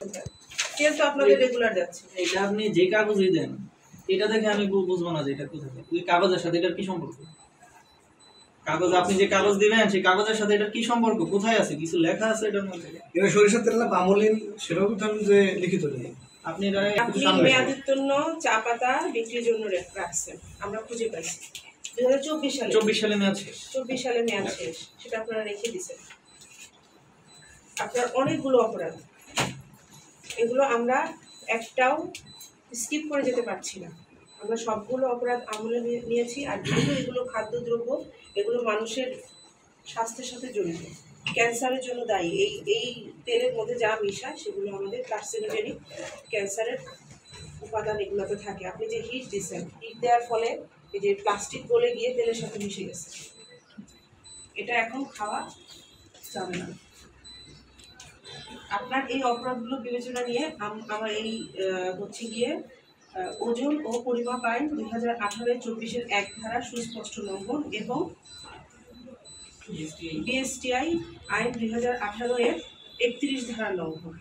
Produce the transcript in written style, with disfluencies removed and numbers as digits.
কোথায়? তেল তো আপনাদের রেগুলার যাচ্ছে। এটা আপনি যে কাগজই দেন এটা দেখে আমি বুঝবো না যে এটা কোথা থেকে। ওই কাগজের সাথে এটার কি সম্পর্ক? কাগজ আপনি যে কাগজ দিবেন সেই কাগজের সাথে এটার কি সম্পর্ক? কোথায় আছে? কিছু লেখা আছে এটার মধ্যে? এটা সরিষার তেল না পামোলিন সেটাও তো আমি যে লিখিত নেই। আপনি মেয়াদের জন্য চা পাতা বিক্রির জন্য রাখছেন, আমরা খুঁজে পাইছি 2024 সালে মেয়াদ শেষ। 24 সালে মেয়াদ শেষ, সেটা আপনারা রেখে দিয়েছেন। আপনার অনেকগুলো অপরাধ, এগুলো আমরা একটাও স্কিপ করে যেতে পারছি না। আমরা সবগুলো অপরাধ আমলে নিয়েছি। আর যেহেতু এগুলো খাদ্যদ্রব্য, এগুলো মানুষের স্বাস্থ্যের সাথে জড়িত, ক্যান্সারের জন্য দায়ী। এই তেলের মধ্যে যা মিশায় সেগুলো আমাদের কার্সিনোজেনিক, ক্যান্সারের উপাদান এগুলোতে থাকে। আপনি যে হিট দিচ্ছেন, হিট দেওয়ার ফলে এই যে প্লাস্টিক গলে গিয়ে তেলের সাথে মিশে গেছে, এটা এখন খাওয়া যাবে না। আপনার এই অপরাধগুলো বিবেচনা নিয়ে আমার এই হচ্ছে গিয়ে ওজন ও পরিমাপ আইন 2018-24 1 ধারা সুস্পষ্ট লঙ্ঘন এবং বিএসটিআই আইন 2018 31 ধারা লঙ্ঘন।